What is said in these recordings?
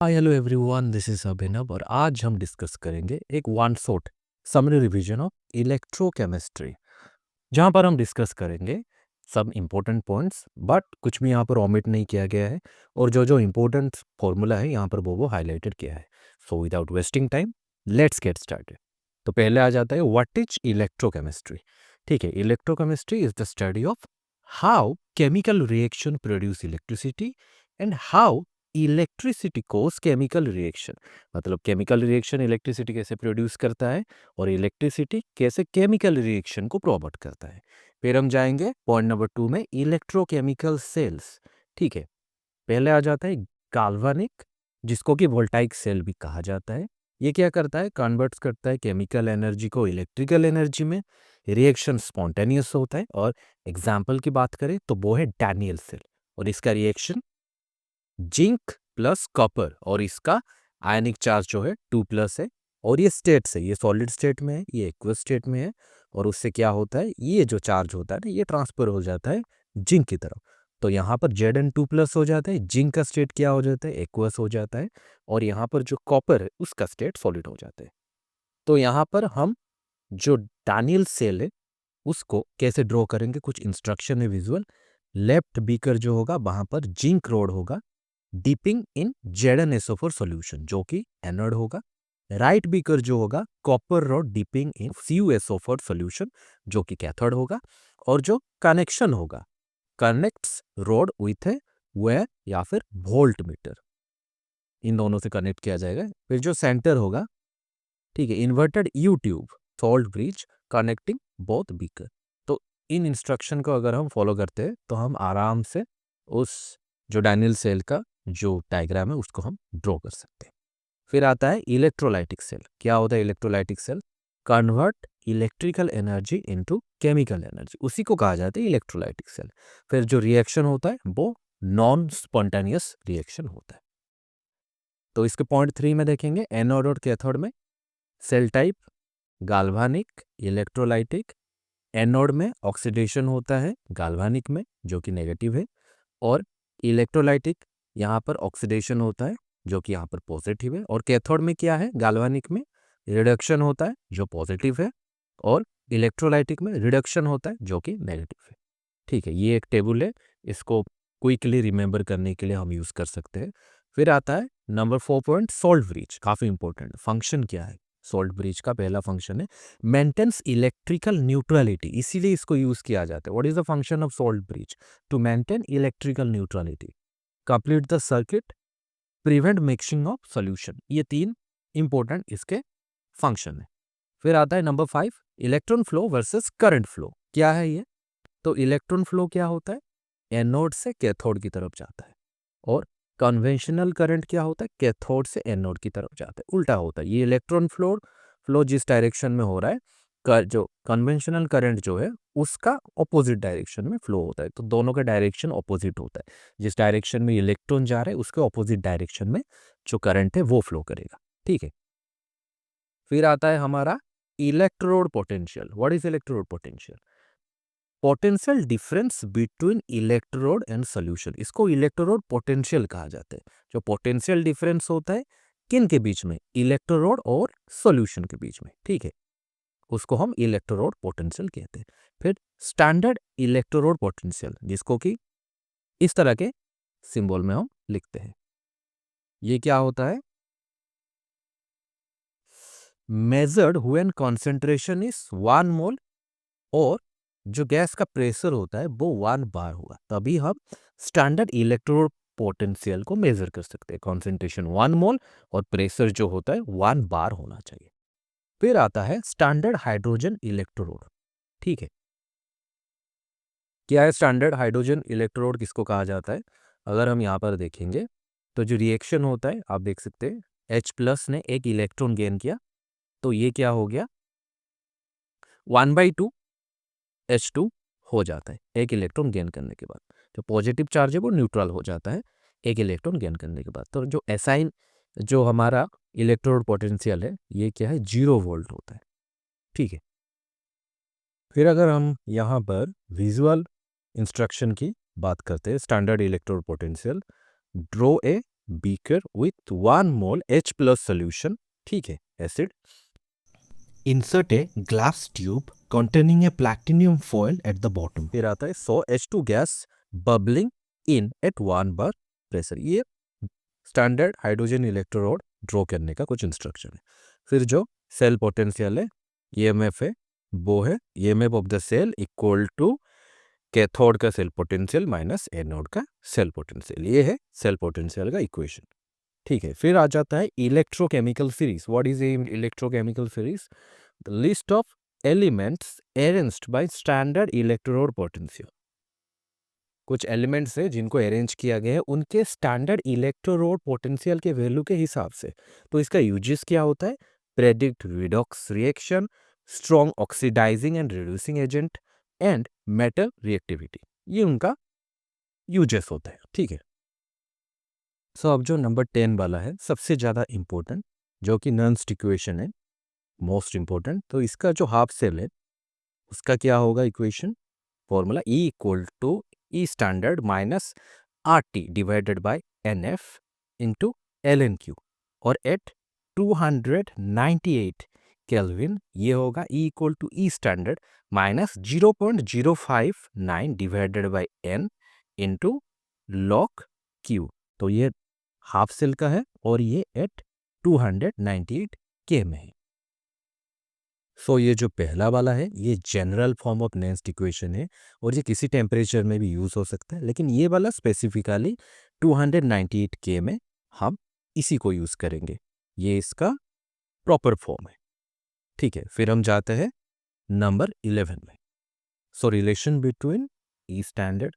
Hi hello everyone, this is Abhinav और आज हम डिस्कस करेंगे एक one shot summary revision of electrochemistry, जहाँ पर हम डिस्कस करेंगे सब इम्पोर्टेंट पॉइंट्स, बट कुछ भी यहाँ पर ओमिट नहीं किया गया है और जो जो इम्पोर्टेंट फॉर्मूला है यहाँ पर वो हाईलाइटेड किया है। So without wasting time let's get started. तो पहले आ जाता है व्हाट इज इलेक्ट्रोकेमिस्ट्री। ठीक है, electrochemistry is the study of how chemical reaction produce electricity and how electricity cause chemical reaction. मतलब केमिकल रिएक्शन इलेक्ट्रिसिटी कैसे प्रोड्यूस करता है और इलेक्ट्रिसिटी कैसे केमिकल रिएक्शन को प्रोमोट करता है। फिर हम जाएंगे पॉइंट नंबर 2 में, इलेक्ट्रोकेमिकल सेल्स। ठीक है, पहले आ जाता है गाल्वानिक, जिसको कि वोल्टाइक सेल भी कहा जाता है। ये क्या करता है, कन्वर्ट्स करता है केमिकल एनर्जी को इलेक्ट्रिकल एनर्जी में। रिएक्शन स्पॉन्टेनियस होता है और एग्जाम्पल की बात करें तो वो है डैनियल सेल, और इसका रिएक्शन जिंक प्लस कॉपर, और इसका आयनिक चार्ज जो है 2+ है। और ये स्टेट से, ये सॉलिड स्टेट में है, ये एक्वस स्टेट में है, और उससे क्या होता है, ये जो चार्ज होता है ना, ये ट्रांसफर हो जाता है जिंक की तरफ। तो यहाँ पर Zn2+ हो जाता है, जिंक का स्टेट क्या हो जाता है, एक्वस हो जाता है, और यहाँ पर जो कॉपर है उसका स्टेट सॉलिड हो जाता है। तो यहाँ पर हम जो डैनियल सेल है उसको कैसे ड्रॉ करेंगे, कुछ इंस्ट्रक्शन है विजुअल। लेफ्ट बीकर जो होगा वहां पर जिंक रोड होगा डिपिंग इन ZnSO4 सॉल्यूशन, जो कि एनोड होगा। राइट बीकर जो होगा copper rod dipping in CuSO4 solution, जो कि कैथोड होगा। और जो कनेक्शन होगा, connects road with a wire या फिर वोल्ट मीटर, इन दोनों से कनेक्ट किया जाएगा। फिर जो सेंटर होगा, ठीक है, inverted you tube salt bridge connecting both beaker. तो इन इंस्ट्रक्शन को अगर हम फॉलो करते हैं तो हम आराम से उस जो डैनियल सेल का जो डायग्राम है उसको हम ड्रॉ कर सकते हैं। फिर आता है इलेक्ट्रोलाइटिक सेल। क्या होता है electrolytic cell? Convert electrical energy into chemical energy, उसी को कहा जाता है इलेक्ट्रोलाइटिक सेल। फिर जो रिएक्शन होता है वो नॉन स्पॉन्टेनियस रिएक्शन होता है। तो इसके पॉइंट 3 में देखेंगे, एनोड और कैथोड में सेल टाइप गाल्वानिक, इलेक्ट्रोलाइटिक। एनोड में ऑक्सीडेशन होता है गाल्वानिक में, जो कि नेगेटिव है, और इलेक्ट्रोलाइटिक यहाँ पर ऑक्सीडेशन होता है जो कि यहाँ पर पॉजिटिव है। और कैथोड में क्या है, गाल्वानिक में रिडक्शन होता है जो पॉजिटिव है, और इलेक्ट्रोलाइटिक में रिडक्शन होता है जो कि नेगेटिव है। ठीक है, ये एक टेबल है, इसको क्विकली रिमेंबर करने के लिए हम यूज कर सकते हैं। फिर आता है नंबर 4 पॉइंट, सॉल्ट ब्रिज। काफी इंपॉर्टेंट फंक्शन क्या है सॉल्ट ब्रिज का? पहला फंक्शन है मेंटेन्स इलेक्ट्रिकल न्यूट्रलिटी, इसीलिए इसको यूज किया जाता है। What is the function of salt bridge? To maintain electrical neutrality, complete the circuit, prevent mixing of solution. ये 3 इंपॉर्टेंट इसके फंक्शन है। फिर आता है number 5, electron flow versus current flow. क्या है ये? तो इलेक्ट्रॉन फ्लो क्या होता है, एनोड से कैथोड की तरफ जाता है। और कन्वेंशनल करंट क्या होता है, कैथोड से एनोड की तरफ जाता है, उल्टा होता है। ये इलेक्ट्रॉन फ्लो फ्लो जिस डायरेक्शन में हो रहा है, जो कन्वेंशनल करंट जो है उसका ऑपोजिट डायरेक्शन में फ्लो होता है। तो दोनों का डायरेक्शन ऑपोजिट होता है, जिस डायरेक्शन में इलेक्ट्रॉन जा रहा है उसके ऑपोजिट डायरेक्शन में जो करंट है वो फ्लो करेगा। ठीक है, फिर आता है हमारा electrode potential. What is electrode potential? Potential difference between electrode and solution, इसको इलेक्ट्रोड पोटेंशियल कहा जाता है। जो पोटेंशियल डिफरेंस होता है किन के बीच में, इलेक्ट्रोड और सॉल्यूशन के बीच में। ठीक है, उसको हम इलेक्ट्रोड पोटेंशियल कहते हैं। फिर स्टैंडर्ड इलेक्ट्रोड पोटेंशियल, जिसको कि इस तरह के सिंबल में हम लिखते हैं। ये क्या होता है, मेजर्ड व्हेन कंसंट्रेशन इज 1 मोल, और जो गैस का प्रेशर होता है वो 1 बार होगा, तभी हम स्टैंडर्ड इलेक्ट्रोड पोटेंशियल को मेजर कर सकते हैं। कॉन्सेंट्रेशन 1 मोल और प्रेशर जो होता है 1 बार होना चाहिए। फिर आता है स्टैंडर्ड हाइड्रोजन इलेक्ट्रोड। ठीक है, क्या है स्टैंडर्ड हाइड्रोजन इलेक्ट्रोड, किसको कहा जाता है? अगर हम यहाँ पर देखेंगे तो जो रिएक्शन होता है आप देख सकते हैं, H+ ने एक इलेक्ट्रॉन गेन किया, तो ये क्या हो गया, 1/2 H2 हो जाता है एक इलेक्ट्रॉन गेन करने के बाद। जो पॉजिटिव चार्ज है वो न्यूट्रल हो जाता है एक इलेक्ट्रॉन गेन करने के बाद। तो जो एसाइन जो हमारा इलेक्ट्रोड पोटेंशियल है ये क्या है, 0 वोल्ट होता है। ठीक है, फिर अगर हम यहाँ पर विजुअल इंस्ट्रक्शन की बात करते हैं, standard electrode potential, draw a beaker with 1 mole H plus solution, ठीक है, acid. Insert a glass tube containing a platinum foil at the bottom. फिर आता है so H2 gas bubbling in at 1 bar pressure. ये standard hydrogen electrode draw करने का कुछ instruction है. फिर जो सेल पोटेंशियल है, EMF है, वो है EMF of the cell equal to cathode का सेल पोटेंशियल माइनस एनोड का सेल पोटेंशियल. ये है सेल पोटेंशियल का इक्वेशन. ठीक है, फिर आ जाता है electrochemical series. What is a electrochemical series? The list of elements arranged by standard electrode potential. कुछ एलिमेंट्स है जिनको अरेंज किया गया है उनके स्टैंडर्ड इलेक्ट्रोड पोटेंशियल के वैल्यू के हिसाब से. तो इसका यूजेस क्या होता है? Predict redox reaction, strong oxidizing and reducing agent and metal reactivity. ये उनका यूजेस होता है. ठीक है. सो अब जो नंबर 10 वाला है सबसे ज़्यादा इम्पोर्टेंट, जो कि नर्न्स्ट इक्वेशन है, मोस्ट इम्पोर्टेंट. तो इसका जो हाफ सेल है उसका क्या होगा equation? Formula E equal to E standard minus RT divided by NF into LN Q. और एट 298 केल्विन ये होगा E equal to E standard minus 0.059 divided by N into log Q. तो ये half cell का है और ये eight 298 K में है. सो ये जो पहला वाला है ये जनरल फॉर्म ऑफ नर्न्स्ट इक्वेशन है और ये किसी टेम्परेचर में भी यूज़ हो सकता है, लेकिन ये वाला स्पेसिफिकली 298 K में हम इसी को यूज़ करेंगे. ये इसका प्रॉपर फॉर्म है. ठीक है, फिर हम जाते हैं नंबर 11 में. So relation between E standard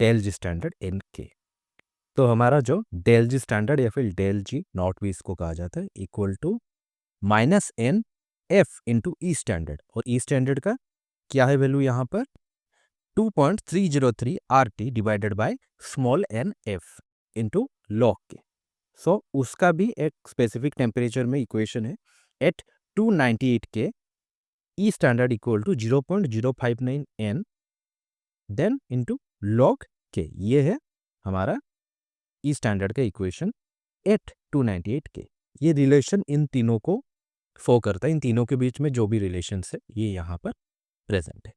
del G standard and K. तो हमारा जो डेल जी स्टैंडर्ड या फिर डेल जी नॉट भी इसको कहा जाता है equal to minus N F into E standard. और ई स्टैंडर्ड का क्या है वैल्यू यहाँ पर? 2.303 RT divided by small N F into log K. So उसका भी एक स्पेसिफिक टेम्परेचर में इक्वेशन है. At 298 K E standard equal to 0.059 N then into log K. ये है हमारा ई स्टैंडर्ड का इक्वेशन एट 298 K. ये रिलेशन इन तीनों को फो करता है. इन तीनों के बीच में जो भी रिलेशन है ये यहाँ पर प्रेजेंट है.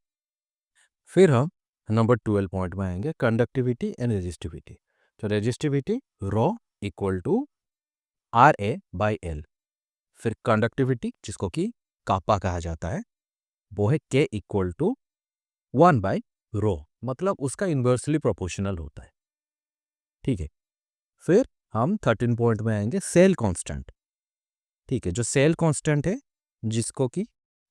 फिर हम नंबर 12 पॉइंट में आएंगे, कंडक्टिविटी एंड रेजिस्टिविटी. तो resistivity rho equal to RA/L. फिर कंडक्टिविटी जिसको कि कापा कहा जाता है वो है K इक्वल टू 1/ρ. मतलब उसका इन्वर्सली प्रोपोर्शनल होता है. ठीक है. फिर हम 13 पॉइंट में आएंगे, सेल कांस्टेंट. ठीक है, जो सेल कांस्टेंट है जिसको कि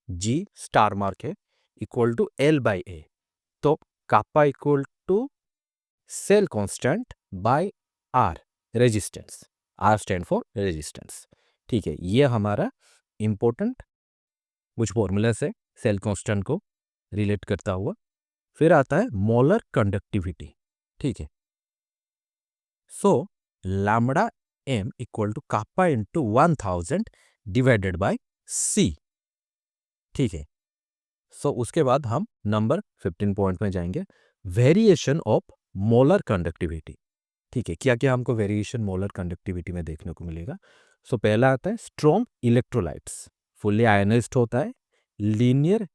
G स्टार मार्क है इक्वल टू L/A. तो kappa equal to cell constant by R resistance. R stand for resistance. ठीक है, ये हमारा इंपॉर्टेंट कुछ फॉर्मूला से सेल कांस्टेंट को रिलेट करता हुआ. फिर आता है मोलर कंडक्टिविटी. ठीक है. So lambda M equal to kappa into 1000 divided by C. ठीक है. सो उसके बाद हम नंबर 15 पॉइंट में जाएंगे, वेरिएशन ऑफ मोलर कंडक्टिविटी. ठीक है, क्या क्या हमको वेरिएशन मोलर कंडक्टिविटी में देखने को मिलेगा? सो पहला आता है स्ट्रॉन्ग इलेक्ट्रोलाइट्स, फुल्ली आयनाइज्ड होता है, लीनियर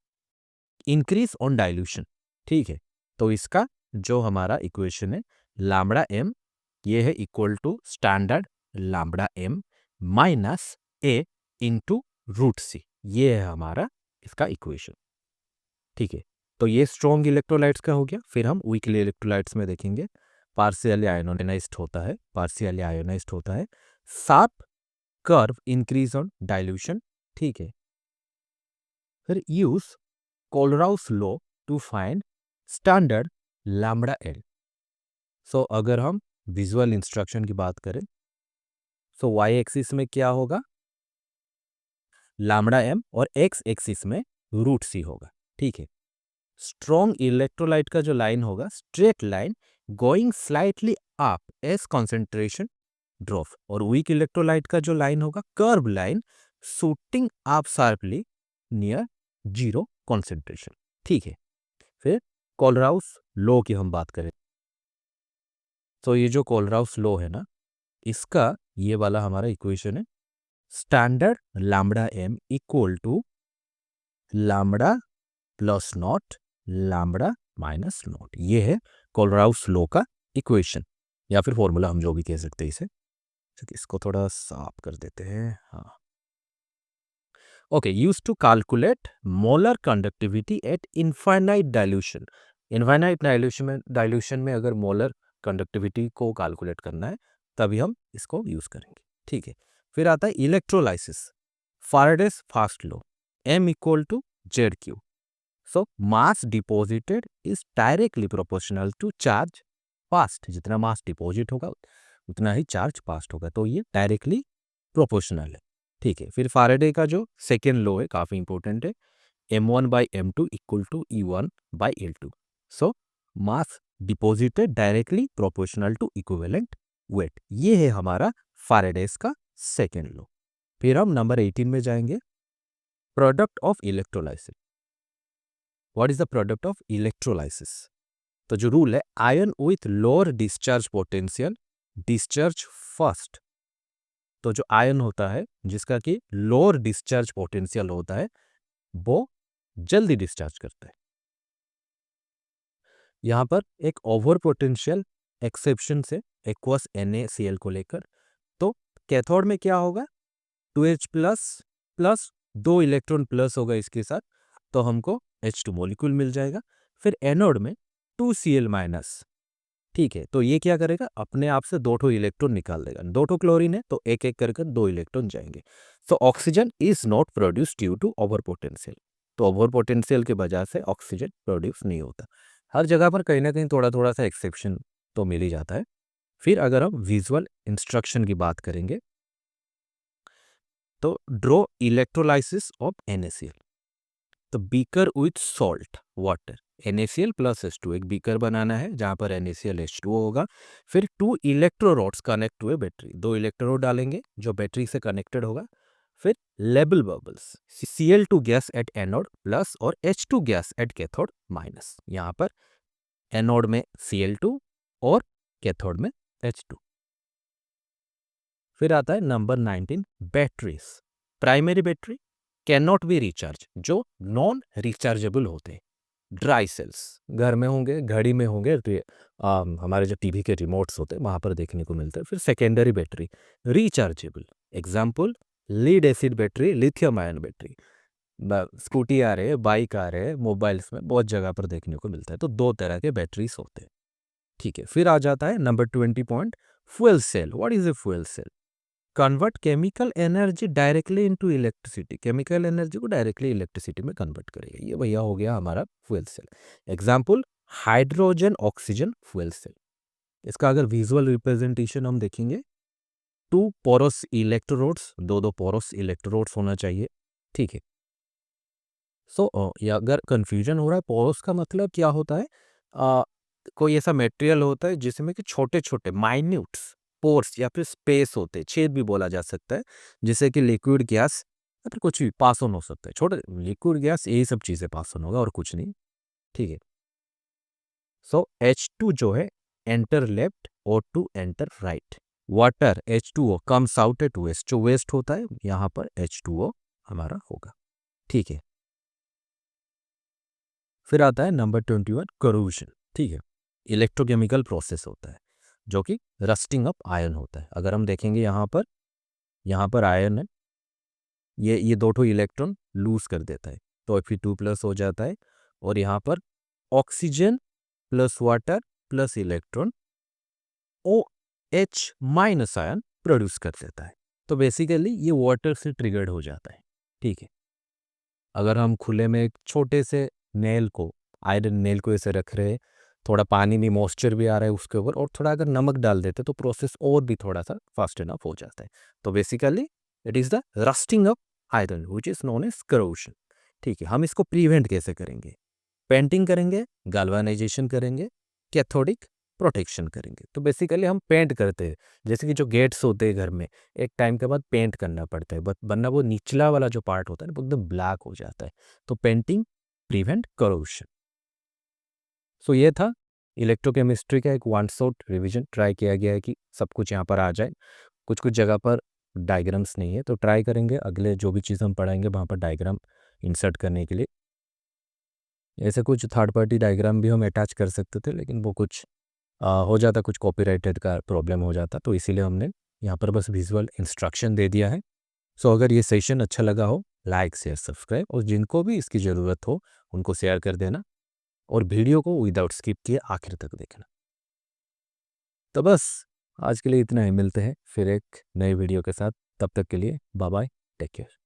इंक्रीज ऑन डाइल्यूशन. ठीक है, तो इसका जो हमारा इक्वेशन है लैम्बडा M ये है equal to standard lambda M minus A into root C. ये है हमारा इसका इक्वेशन. ठीक है, तो ये स्ट्रॉन्ग इलेक्ट्रोलाइट्स का हो गया. फिर हम वीकली इलेक्ट्रोलाइट्स में देखेंगे, पार्शियली आयोनाइज्ड होता है, पार्शियली आयोनाइज्ड होता है, sharp curve increase on dilution. ठीक है. फिर use Kohlrausch law to find standard lambda L. So अगर हम विजुअल इंस्ट्रक्शन की बात करें सो y एक्सिस में क्या होगा? लैम्बडा M और x एक्सिस में रूट C होगा. ठीक है. स्ट्रॉन्ग इलेक्ट्रोलाइट का जो लाइन होगा straight line going slightly up as concentration drop. और वीक इलेक्ट्रोलाइट का जो लाइन होगा curve line shooting up sharply near zero concentration. ठीक है. फिर कोलराउस लॉ की हम बात करें तो ये जो कोलराउस लॉ है ना, इसका ये वाला हमारा इक्वेशन है standard lambda M equal to lambda plus nought lambda minus nought. ये है कोलराउस लॉ का इक्वेशन या फिर फॉर्मूला, हम जो भी कह सकते हैं इसे। इसको थोड़ा साफ कर देते हैं। हाँ, okay, use to calculate molar conductivity at infinite dilution. Infinite dilution में अगर मोलर कंडक्टिविटी को कैलकुलेट करना है तभी हम इसको यूज करेंगे। ठीक है, फिर आता है electrolysis, Faraday's first law, m equal to Z Q. So mass deposited is directly proportional to charge passed. जितना मास डिपॉजिट होगा उतना ही चार्ज पास्ट होगा, तो ये डायरेक्टली प्रोपोर्शनल है। ठीक है, फिर फैराडे का जो सेकेंड लॉ है काफी इंपॉर्टेंट है, m1 by m2 equal to E1 by L2। So mass deposited directly proportional to equivalent weight. ये है हमारा फैराडेस का सेकेंड लॉ। फिर हम नंबर 18 में जाएंगे, product of electrolysis. What is the product of electrolysis? तो जो रूल है, ion with lower discharge potential discharge first. तो जो आयन होता है जिसका कि लोअर डिस्चार्ज पोटेंशियल होता है वो जल्दी डिस्चार्ज करता है। यहां पर एक ओवर पोटेंशियल एक्सेप्शन से एक्वस NaCl को लेकर, तो कैथोड में क्या होगा, 2H plus plus 2 electron plus होगा इसके साथ, तो हमको H2 मॉलिक्यूल मिल जाएगा। फिर एनोड में 2Cl माइनस। ठीक है, तो ये क्या करेगा, अपने आप से 2 इलेक्ट्रॉन निकाल देगा। 2 क्लोरीन है तो एक एक करके 2 इलेक्ट्रॉन जाएंगे। So oxygen is not produce due to over potential. तो ओवर पोटेंशियल के वजह से ऑक्सीजन प्रोड्यूस नहीं होता। हर जगह पर कहीं ना कहीं थोड़ा थोड़ा सा एक्सेप्शन तो मिल ही जाता है। फिर अगर हम विजुअल इंस्ट्रक्शन की बात करेंगे तो ड्रॉ इलेक्ट्रोलाइसिस ऑफ NaCl। तो beaker with salt water, NaCl plus H2, एक बीकर बनाना है जहां पर NaCl H2O होगा। फिर 2 इलेक्ट्रोरोड्स कनेक्ट हुए बैटरी, 2 इलेक्ट्रोड डालेंगे जो बैटरी से कनेक्टेड होगा। फिर label bubbles, Cl2 gas at anode plus और H2 gas at cathode minus. यहाँ पर एनोड में Cl2 और कैथोड में H2। फिर आता है number 19, batteries. Primary battery can not be recharge, जो नॉन रिचार्जेबल होते हैं। ड्राई सेल्स घर में होंगे, घड़ी में होंगे, हमारे जो टीवी के रिमोट्स होते हैं वहां पर देखने को मिलता है। फिर secondary battery rechargeable, example lead acid battery, lithium ion battery. Scooty आ रहे हैं, बाइक आ रहे हैं, मोबाइल्स में बहुत जगह पर देखने को मिलता है। तो 2 तरह के बैटरीज होते हैं। ठीक है, फिर आ जाता है number 20 point, fuel cell. What is a fuel cell? Convert chemical energy directly into electricity. Chemical energy को डायरेक्टली इलेक्ट्रिसिटी में कन्वर्ट करेगा। ये भैया हो गया हमारा fuel cell. Example hydrogen oxygen fuel cell. इसका अगर विजुअल रिप्रेजेंटेशन हम देखेंगे, 2 पोरस इलेक्ट्रोड्स, 2 पोरस इलेक्ट्रोड्स होना चाहिए। ठीक है, सो ये अगर कंफ्यूजन हो रहा है, पोरस का मतलब क्या होता है, कोई ऐसा मटेरियल होता है जिसमें कि छोटे छोटे माइन्यूट्स पोर्स या फिर स्पेस होते हैं, छेद भी बोला जा सकता है, जिससे कि लिक्विड गैस या फिर कुछ भी पास ऑन हो सकता है। छोटे लिक्विड गैस यही सब चीजें पास ऑन होगा और कुछ नहीं। ठीक है, सो H2 जो है enter left, O2 enter right. Water H2O comes out at waste, जो वेस्ट होता है यहाँ पर H2O हमारा होगा। ठीक है, फिर आता है नंबर 21, करोजन। ठीक है, इलेक्ट्रोकेमिकल प्रोसेस होता है जो कि रस्टिंग अप आयन होता है। अगर हम देखेंगे यहाँ पर आयन है, ये 2 इलेक्ट्रॉन लूज कर देता है तो Fe2 प्लस हो जाता है, और यहाँ पर oxygen plus water plus electron OH minus ion produce कर देता है। तो बेसिकली ये वाटर से ट्रिगर्ड हो जाता है। ठीक है, अगर हम खुले में एक छोटे से नेल को, आयरन नेल को ऐसे रख रहे हैं, थोड़ा पानी में मॉइस्चर भी आ रहा है उसके ऊपर, और थोड़ा अगर नमक डाल देते तो प्रोसेस और भी थोड़ा सा फास्ट इनफ हो जाता है। तो basically it is the rusting up iron which is known as corrosion. ठीक है, हम इसको प्रिवेंट कैसे करेंगे? पेंटिंग करेंगे, गाल्वानाइजेशन करेंगे, कैथोडिक प्रोटेक्शन करेंगे। तो बेसिकली हम पेंट करते हैं, जैसे कि जो गेट्स होते हैं घर में, एक टाइम के बाद पेंट करना पड़ता है, वरना वो निचला वाला जो पार्ट होता है ना वो एकदम ब्लैक हो जाता है। तो पेंटिंग प्रिवेंट करोशन। सो ये था इलेक्ट्रोकेमिस्ट्री का एक वन शॉट रिवीजन ट्राई किया गया है कि सब कुछ यहाँ पर आ जाए। कुछ कुछ जगह पर डायग्राम्स नहीं है, तो ट्राई करेंगे अगले जो भी चीज़ हम पढ़ाएंगे वहाँ पर डायग्राम इंसर्ट करने के लिए। ऐसे कुछ थर्ड पार्टी डायग्राम भी हम अटैच कर सकते थे, लेकिन वो कुछ हो जाता, कुछ कॉपीराइटेड का प्रॉब्लम हो जाता, तो इसीलिए हमने यहाँ पर बस विजुअल इंस्ट्रक्शन दे दिया है। सो अगर ये सेशन अच्छा लगा हो, लाइक शेयर सब्सक्राइब, और जिनको भी इसकी ज़रूरत हो उनको शेयर कर देना, और वीडियो को विदाउट स्किप किए आखिर तक देखना। तो बस आज के लिए इतना ही, मिलते हैं फिर एक नए वीडियो के साथ। तब तक के लिए बाय बाय, टेक केयर।